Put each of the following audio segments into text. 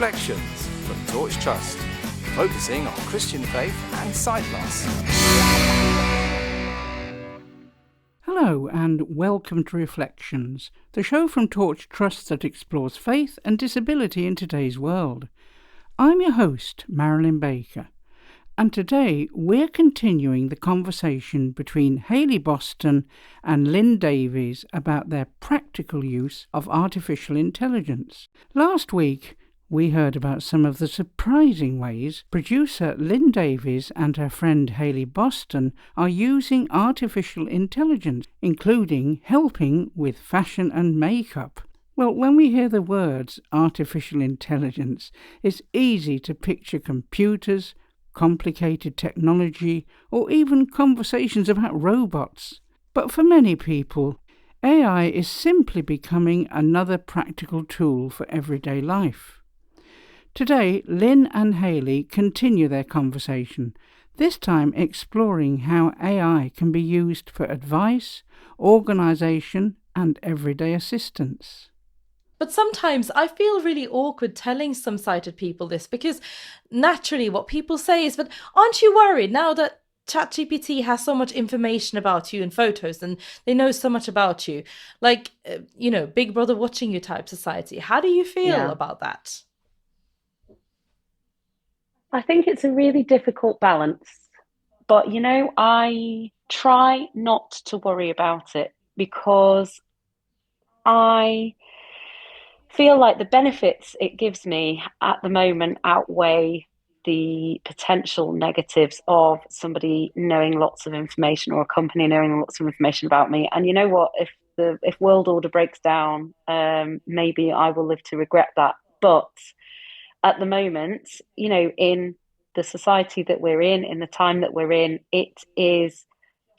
Reflections from Torch Trust, focusing on Christian faith and sight loss. Hello and welcome to Reflections, the show from Torch Trust that explores faith and disability in today's world. I'm your host, Marilyn Baker, and today we're continuing the conversation between Hayley Boston and Lynn Davies about their practical use of artificial intelligence. Last week, we heard about some of the surprising ways producer Lynn Davies and her friend Hayley Boston are using artificial intelligence, including helping with fashion and makeup. Well, when we hear the words artificial intelligence, it's easy to picture computers, complicated technology, or even conversations about robots. But for many people, AI is simply becoming another practical tool for everyday life. Today, Lynn and Hayley continue their conversation, this time exploring how AI can be used for advice, organisation, and everyday assistance. But sometimes I feel really awkward telling some sighted people this because naturally what people say is, but aren't you worried now that ChatGPT has so much information about you and photos and they know so much about you? Like, Big Brother watching you type society. How do you feel about that? I think it's a really difficult balance, but I try not to worry about it because I feel like the benefits it gives me at the moment outweigh the potential negatives of somebody knowing lots of information or a company knowing lots of information about me. And you know what? If world order breaks down, maybe I will live to regret that. But at the moment, in the society that we're in the time that we're in, it is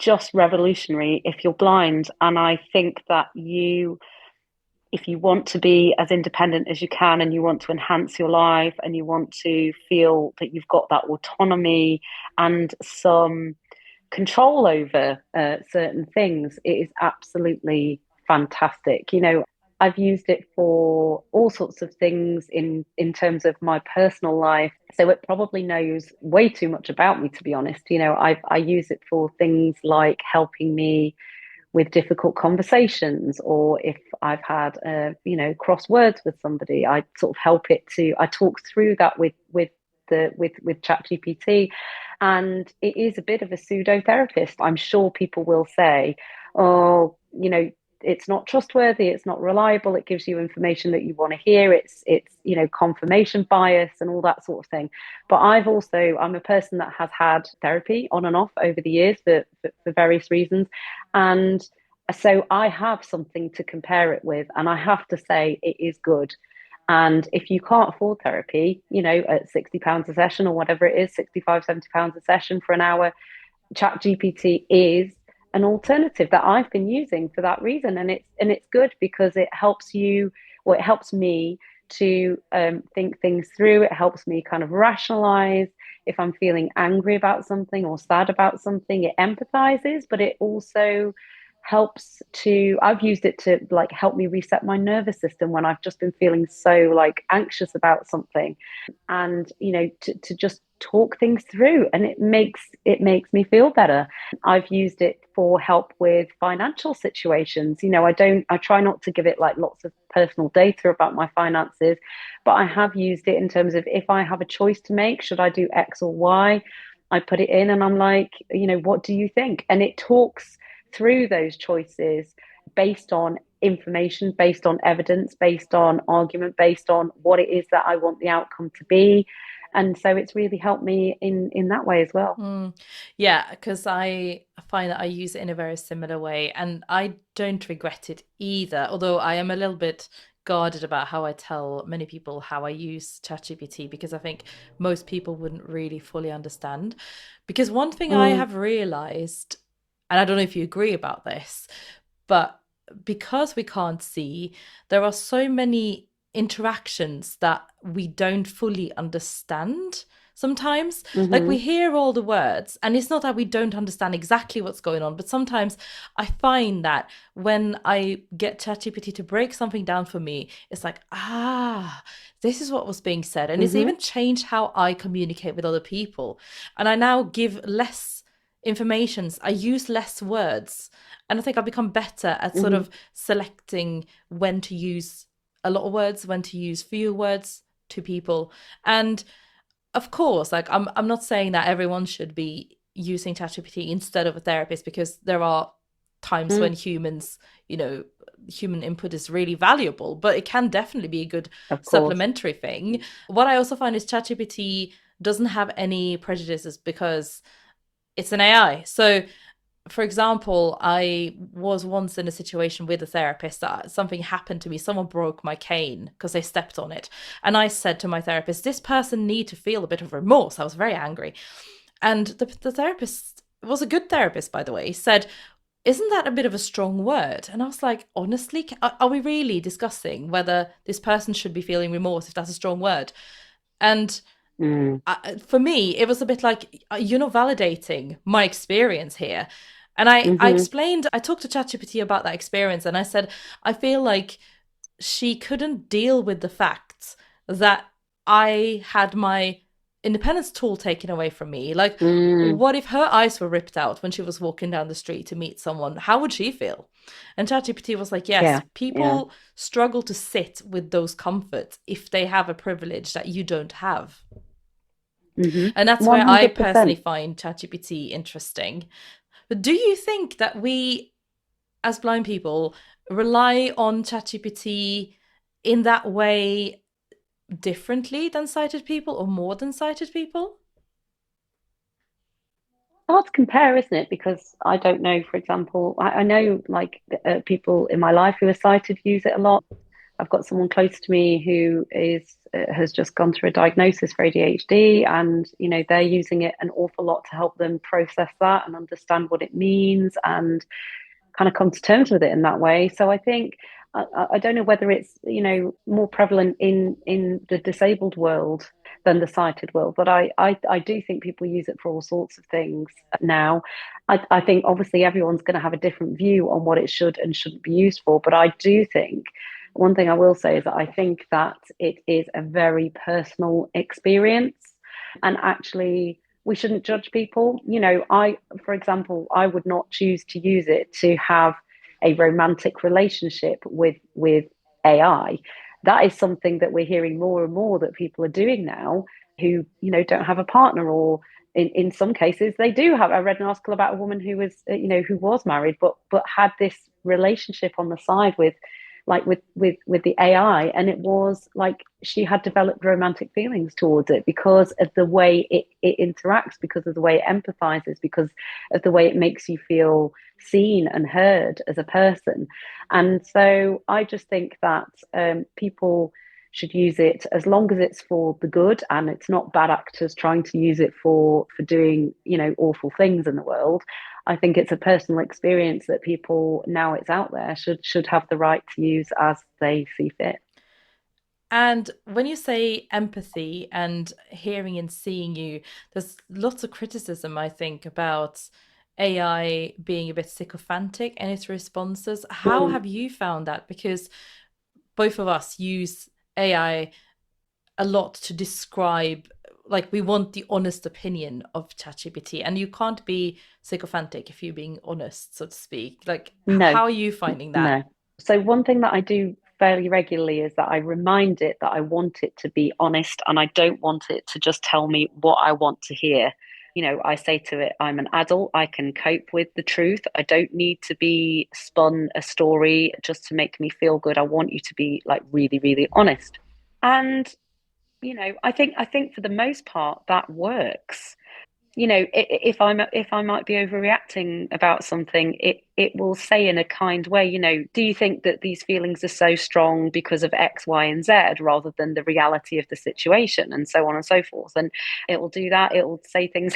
just revolutionary if you're blind. And I think that if you want to be as independent as you can and you want to enhance your life and you want to feel that you've got that autonomy and some control over certain things, it is absolutely fantastic. I've used it for all sorts of things in terms of my personal life. So it probably knows way too much about me, to be honest. I use it for things like helping me with difficult conversations, or if I've had, cross words with somebody, I sort of help it I talk through that with ChatGPT. And it is a bit of a pseudo therapist. I'm sure people will say, oh, it's not trustworthy, it's not reliable, it gives you information that you want to hear, it's confirmation bias and all that sort of thing. But I'm a person that has had therapy on and off over the years for various reasons, and so I have something to compare it with, and I have to say it is good. And if you can't afford therapy, at £60 a session or whatever it is, £65-70 a session for an hour, ChatGPT is an alternative that I've been using for that reason. And it's good because it helps it helps me to think things through. It helps me kind of rationalize if I'm feeling angry about something or sad about something. It empathizes, but it also I've used it to help me reset my nervous system when I've just been feeling so anxious about something, and to just talk things through, and it makes me feel better. I've used it for help with financial situations. I try not to give it lots of personal data about my finances, but I have used it in terms of if I have a choice to make, should I do X or Y? I put it in and I'm like, what do you think? And it talks through those choices based on information, based on evidence, based on argument, based on what it is that I want the outcome to be. And so it's really helped me in that way as well. Yeah, because I find that I use it in a very similar way, and I don't regret it either, although I am a little bit guarded about how I tell many people how I use ChatGPT, because I think most people wouldn't really fully understand. Because one thing I have realized, and I don't know if you agree about this, but because we can't see, there are so many interactions that we don't fully understand. sometimes. Like, we hear all the words, and it's not that we don't understand exactly what's going on, but sometimes I find that when I get ChatGPT to break something down for me, it's like, this is what was being said. And it's even changed how I communicate with other people. And I now give less information. I use less words. And I think I've become better at sort of selecting when to use a lot of words, when to use few words to people. And of course, like, I'm not saying that everyone should be using ChatGPT instead of a therapist, because there are times when humans, human input is really valuable, but it can definitely be a good supplementary thing. What I also find is ChatGPT doesn't have any prejudices because it's an AI. So, for example, I was once in a situation with a therapist that something happened to me. Someone broke my cane because they stepped on it. And I said to my therapist, this person need to feel a bit of remorse. I was very angry. And the therapist was a good therapist, by the way, said, isn't that a bit of a strong word? And I was like, honestly, are we really discussing whether this person should be feeling remorse if that's a strong word? And for me, it was a bit like, you're not validating my experience here. And I explained, I talked to ChatGPT about that experience, and I said, I feel like she couldn't deal with the fact that I had my independence tool taken away from me. Like, what if her eyes were ripped out when she was walking down the street to meet someone? How would she feel? And ChatGPT was like, yes, people struggle to sit with those comforts if they have a privilege that you don't have. And that's 100%. Where I personally find ChatGPT interesting. But do you think that we, as blind people, rely on ChatGPT in that way differently than sighted people, or more than sighted people? Hard to compare, isn't it? Because I don't know, for example, I know like people in my life who are sighted use it a lot. I've got someone close to me who has just gone through a diagnosis for ADHD, and they're using it an awful lot to help them process that and understand what it means and kind of come to terms with it in that way. So I think I don't know whether it's more prevalent in the disabled world than the sighted world, but I do think people use it for all sorts of things now. I think obviously everyone's going to have a different view on what it should and shouldn't be used for, but I do think one thing I will say is that I think that it is a very personal experience, and actually we shouldn't judge people. For example, I would not choose to use it to have a romantic relationship with AI. That is something that we're hearing more and more that people are doing now who, don't have a partner, or in some cases they do have. I read an article about a woman who was, who was married, but had this relationship on the side with the AI, and it was like she had developed romantic feelings towards it because of the way it interacts, because of the way it empathizes, because of the way it makes you feel seen and heard as a person. And so I just think that people should use it as long as it's for the good and it's not bad actors trying to use it for doing awful things in the world. I think it's a personal experience that people, now it's out there, should have the right to use as they see fit. And when you say empathy and hearing and seeing you, there's lots of criticism, I think, about AI being a bit sycophantic in its responses. How have you found that? Because both of us use AI a lot to describe, like, we want the honest opinion of ChatGPT, and you can't be sycophantic if you're being honest, so to speak. Like, no. How are you finding that? No. So one thing that I do fairly regularly is that I remind it that I want it to be honest, and I don't want it to just tell me what I want to hear. I say to it, I'm an adult, I can cope with the truth. I don't need to be spun a story just to make me feel good. I want you to be like really, really honest. And I think for the most part that works. If I might be overreacting about something, it will say in a kind way, do you think that these feelings are so strong because of X, Y, and Z rather than the reality of the situation, and so on and so forth. And it will do that. It will say things.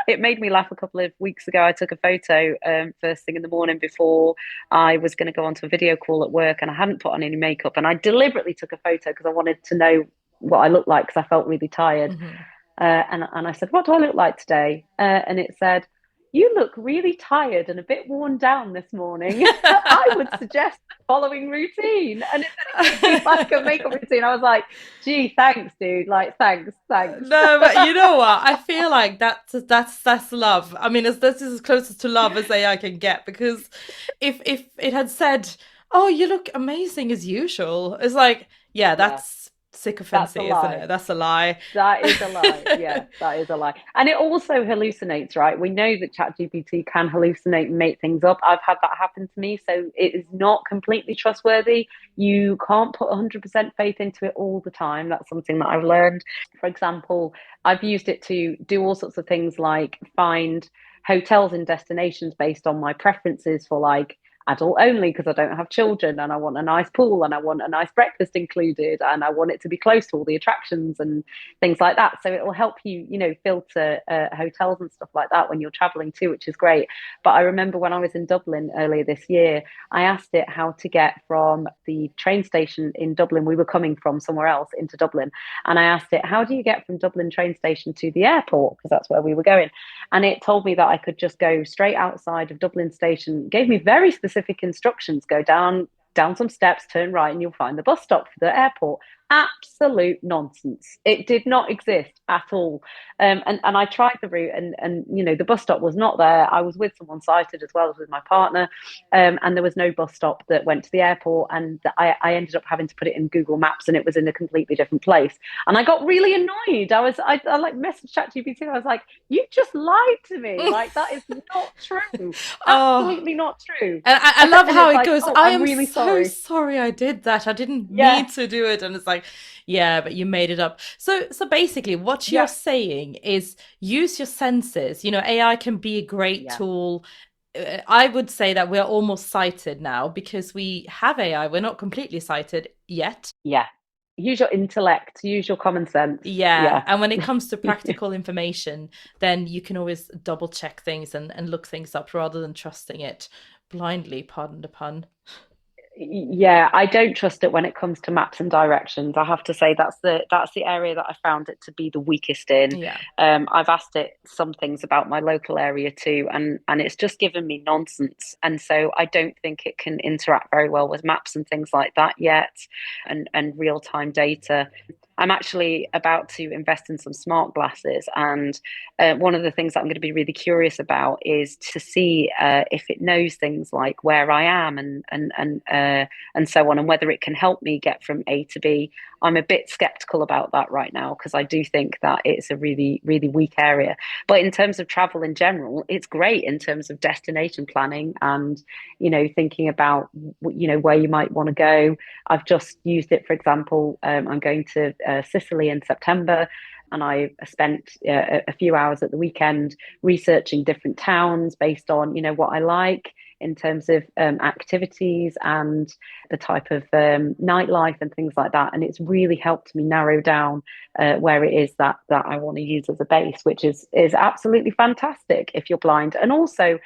It made me laugh a couple of weeks ago. I took a photo first thing in the morning before I was going to go onto a video call at work, and I hadn't put on any makeup, and I deliberately took a photo because I wanted to know what I looked like because I felt really tired. And I said, what do I look like today? And it said, you look really tired and a bit worn down this morning. I would suggest the following routine. And it gave me like a makeup routine. I was like, gee, thanks, dude. Like, thanks. No, but you know what? I feel like that's love. I mean, this is as close to love as AI can get, because if it had said, "Oh, you look amazing as usual," it's like, yeah, that's sycophancy, isn't it? That's a lie. That is a lie. Yeah, that is a lie. And it also hallucinates, right? We know that ChatGPT can hallucinate and make things up. I've had that happen to me. So it is not completely trustworthy. You can't put 100% faith into it all the time. That's something that I've learned. For example, I've used it to do all sorts of things like find hotels and destinations based on my preferences for like adult only because I don't have children and I want a nice pool and I want a nice breakfast included and I want it to be close to all the attractions and things like that. So it will help you, filter hotels and stuff like that when you're traveling too, which is great. But I remember when I was in Dublin earlier this year, I asked it how to get from the train station in Dublin. We were coming from somewhere else into Dublin. And I asked it, how do you get from Dublin train station to the airport? Because that's where we were going. And it told me that I could just go straight outside of Dublin station, gave me very specific instructions, go down some steps, turn right, and you'll find the bus stop for the airport. Absolute nonsense. It did not exist at all. And I tried the route and the bus stop was not there. I was with someone sighted as well as with my partner. And there was no bus stop that went to the airport. And I ended up having to put it in Google Maps and it was in a completely different place. And I got really annoyed. I like messaged ChatGPT. I was like, you just lied to me. Like, that is not true. Absolutely not true. And I love how it goes, I am really so sorry I did that. I didn't mean to do it. And it's like, yeah, but you made it up. So basically what you're saying is use your senses. AI can be a great tool. I would say that we're almost sighted now because we have AI. We're not completely sighted yet. Yeah. Use your intellect, use your common sense. Yeah. And when it comes to practical information, then you can always double check things and look things up rather than trusting it blindly, pardon the pun. Yeah, I don't trust it when it comes to maps and directions. I have to say that's the area that I found it to be the weakest in. Yeah. I've asked it some things about my local area too, and it's just given me nonsense. And so I don't think it can interact very well with maps and things like that yet, and real-time data. I'm actually about to invest in some smart glasses, and one of the things that I'm going to be really curious about is to see if it knows things like where I am and so on, and whether it can help me get from A to B. I'm a bit skeptical about that right now because I do think that it's a really, really weak area. But in terms of travel in general, it's great in terms of destination planning and, thinking about, where you might want to go. I've just used it, for example, I'm going to Sicily in September. And I spent a few hours at the weekend researching different towns based on, what I like in terms of activities and the type of nightlife and things like that. And it's really helped me narrow down where it is that I want to use as a base, which is absolutely fantastic if you're blind. And also,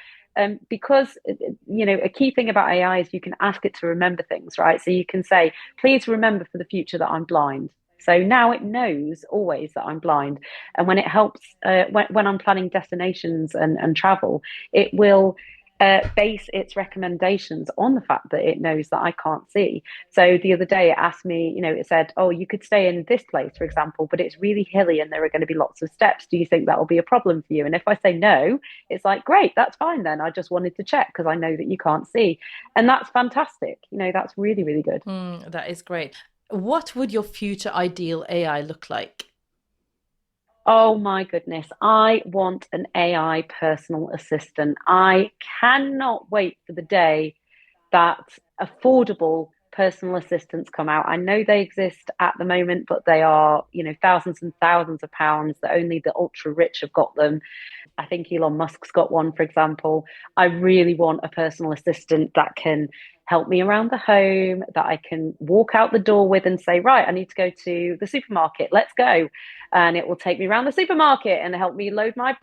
because a key thing about AI is you can ask it to remember things, right? So you can say, please remember for the future that I'm blind. So now it knows always that I'm blind. And when it helps, when I'm planning destinations and travel, it will base its recommendations on the fact that it knows that I can't see. So the other day it asked me, it said, oh, you could stay in this place, for example, but it's really hilly and there are going to be lots of steps. Do you think that will be a problem for you? And if I say no, it's like, great, that's fine then. I just wanted to check because I know that you can't see. And that's fantastic. That's really, really good. That is great. What would your future ideal AI look like? Oh my goodness. I want an AI personal assistant. I cannot wait for the day that affordable personal assistants come out. I know they exist at the moment, but they are, thousands and thousands of pounds that only the ultra rich have got them. I think Elon Musk's got one, for example. I really want a personal assistant that can help me around the home, that I can walk out the door with and say, right, I need to go to the supermarket. Let's go. And it will take me around the supermarket and help me load my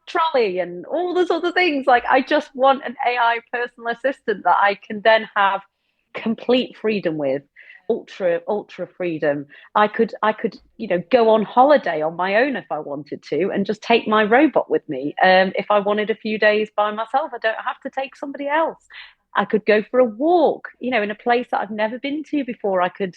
trolley and all the sorts of things. Like, I just want an AI personal assistant that I can then have complete freedom with. ultra freedom. I could go on holiday on my own if I wanted to, and just take my robot with me. If I wanted a few days by myself, I don't have to take somebody else. I could go for a walk, in a place that I've never been to before. I could,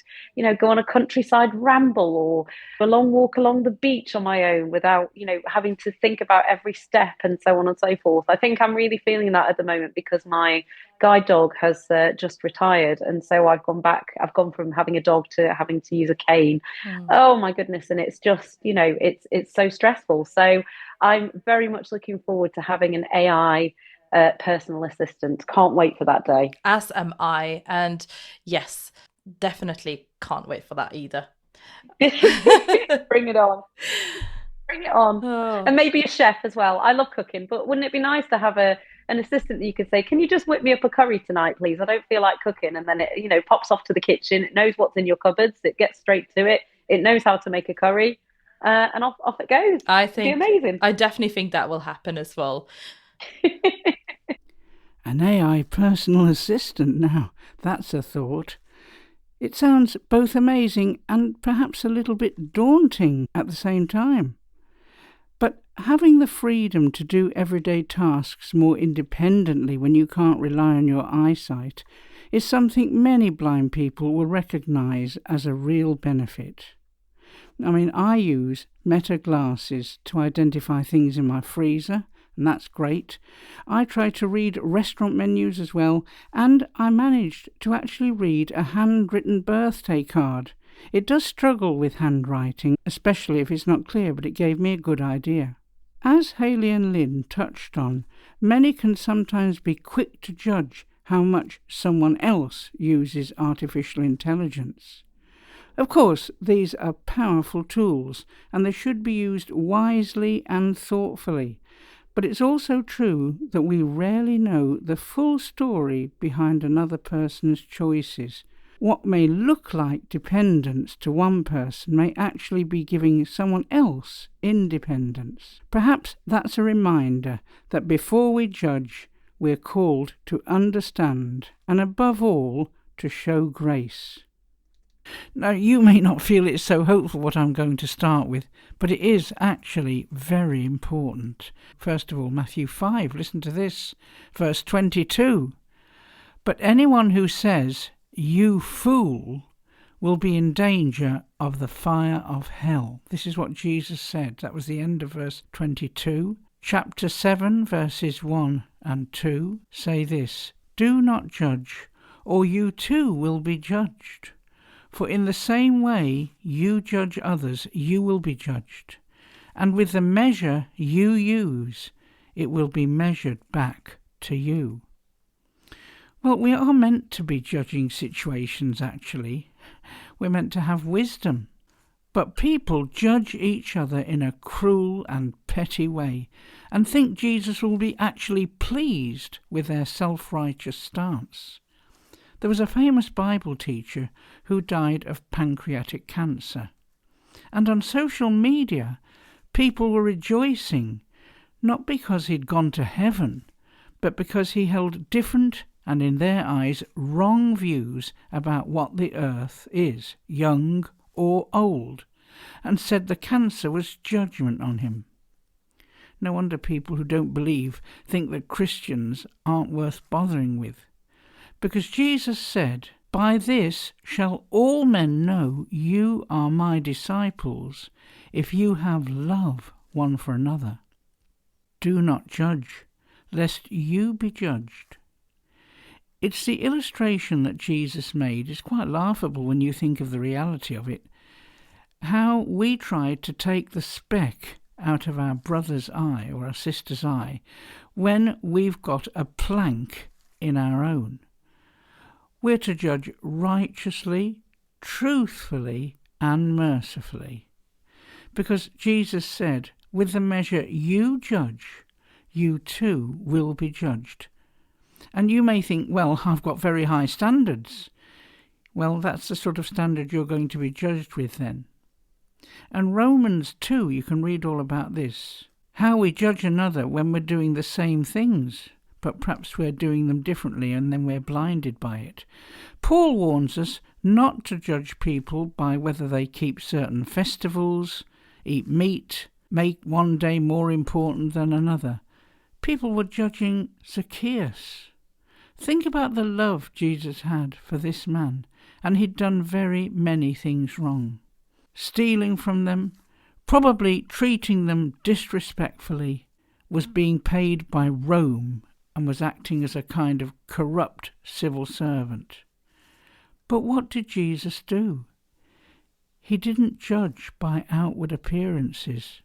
go on a countryside ramble or a long walk along the beach on my own without, having to think about every step and so on and so forth. I think I'm really feeling that at the moment because my guide dog has just retired. And so I've gone from having a dog to having to use a cane. Oh my goodness. And it's just, it's so stressful. So I'm very much looking forward to having an AI personal assistant. Can't wait for that day. As am I. And yes, definitely can't wait for that either. Bring it on. Bring it on. Oh. And maybe a chef as well. I love cooking, but wouldn't it be nice to have an assistant that you could say, can you just whip me up a curry tonight, please? I don't feel like cooking. And then it, pops off to the kitchen. It knows what's in your cupboards. It gets straight to it. It knows how to make a curry. And off it goes. I think it'd be amazing. I definitely think that will happen as well. An AI personal assistant now, that's a thought. It sounds both amazing and perhaps a little bit daunting at the same time. But having the freedom to do everyday tasks more independently when you can't rely on your eyesight is something many blind people will recognise as a real benefit. I mean, I use Meta glasses to identify things in my freezer, and that's great. I try to read restaurant menus as well, and I managed to actually read a handwritten birthday card. It does struggle with handwriting, especially if it's not clear, but it gave me a good idea. As Hayley and Lynn touched on, many can sometimes be quick to judge how much someone else uses artificial intelligence. Of course, these are powerful tools, and they should be used wisely and thoughtfully. But it's also true that we rarely know the full story behind another person's choices. What may look like dependence to one person may actually be giving someone else independence. Perhaps that's a reminder that before we judge, we're called to understand and above all to show grace. Now, you may not feel it's so hopeful what I'm going to start with, but it is actually very important. First of all, Matthew 5, listen to this, verse 22. But anyone who says, "You fool," will be in danger of the fire of hell. This is what Jesus said. That was the end of verse 22. Chapter 7, verses 1 and 2 say this, "Do not judge, or you too will be judged. For in the same way you judge others, you will be judged. And with the measure you use, it will be measured back to you." Well, we are meant to be judging situations, actually. We're meant to have wisdom. But people judge each other in a cruel and petty way and think Jesus will be actually pleased with their self-righteous stance. There was a famous Bible teacher who died of pancreatic cancer. And on social media, people were rejoicing, not because he'd gone to heaven, but because he held different and, in their eyes, wrong views about what the earth is, young or old, and said the cancer was judgment on him. No wonder people who don't believe think that Christians aren't worth bothering with. Because Jesus said, "By this shall all men know you are my disciples, if you have love one for another. Do not judge, lest you be judged." It's the illustration that Jesus made. It's quite laughable when you think of the reality of it. How we tried to take the speck out of our brother's eye or our sister's eye when we've got a plank in our own. We're to judge righteously, truthfully, and mercifully. Because Jesus said, with the measure you judge, you too will be judged. And you may think, well, I've got very high standards. Well, that's the sort of standard you're going to be judged with then. And Romans 2, you can read all about this. How we judge another when we're doing the same things. but perhaps we're doing them differently and then we're blinded by it. Paul warns us not to judge people by whether they keep certain festivals, eat meat, make one day more important than another. People were judging Zacchaeus. Think about the love Jesus had for this man, and he'd done very many things wrong. Stealing from them, probably treating them disrespectfully, was being paid by Rome and was acting as a kind of corrupt civil servant. But what did Jesus do? He didn't judge by outward appearances.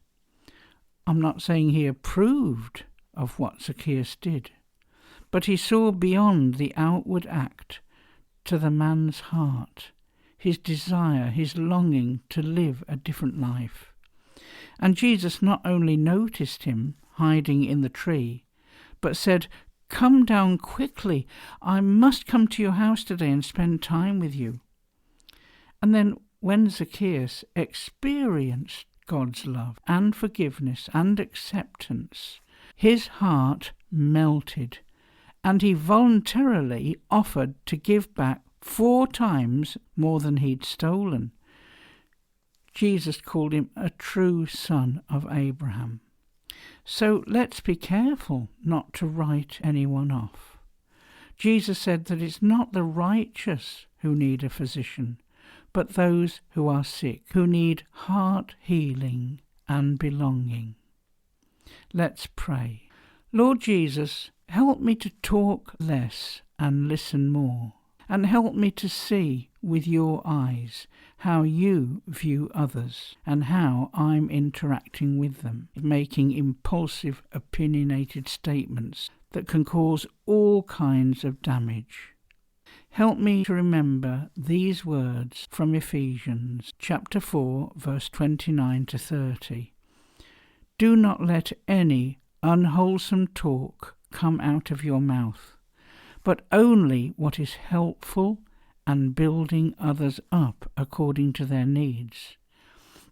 I'm not saying he approved of what Zacchaeus did, but he saw beyond the outward act to the man's heart, his desire, his longing to live a different life. And Jesus not only noticed him hiding in the tree, but said, "Come down quickly. I must come to your house today and spend time with you." And then when Zacchaeus experienced God's love and forgiveness and acceptance, his heart melted, and he voluntarily offered to give back 4 times more than he'd stolen. Jesus called him a true son of Abraham. So let's be careful not to write anyone off. Jesus said that it's not the righteous who need a physician, but those who are sick, who need heart healing and belonging. Let's pray. Lord Jesus, help me to talk less and listen more, and help me to see with your eyes how you view others and how I'm interacting with them, making impulsive, opinionated statements that can cause all kinds of damage. Help me to remember these words from Ephesians chapter 4, verse 29 to 30. Do not let any unwholesome talk come out of your mouth, but only what is helpful and building others up according to their needs,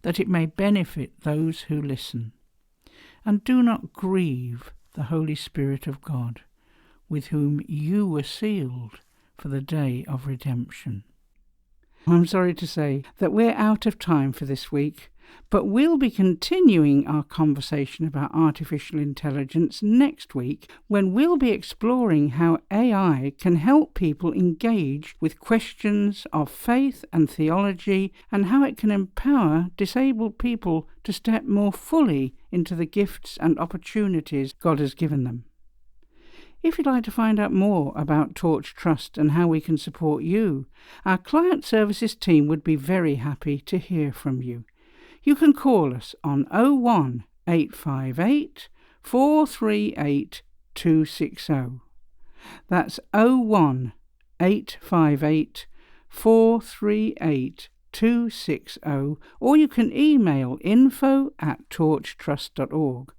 that it may benefit those who listen. And do not grieve the Holy Spirit of God, with whom you were sealed for the day of redemption. I'm sorry to say that we're out of time for this week, but we'll be continuing our conversation about artificial intelligence next week, when we'll be exploring how AI can help people engage with questions of faith and theology, and how it can empower disabled people to step more fully into the gifts and opportunities God has given them. If you'd like to find out more about Torch Trust and how we can support you, our client services team would be very happy to hear from you. You can call us on 01 858 438 260. That's 01 858 438 260, or you can email info@torchtrust.org.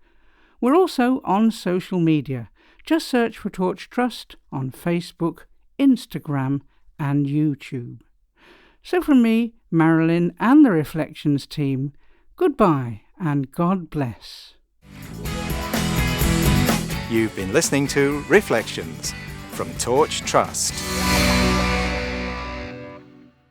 We're also on social media. Just search for Torch Trust on Facebook, Instagram and YouTube. So from me, Marilyn and the Reflections team, goodbye and God bless. You've been listening to Reflections from Torch Trust.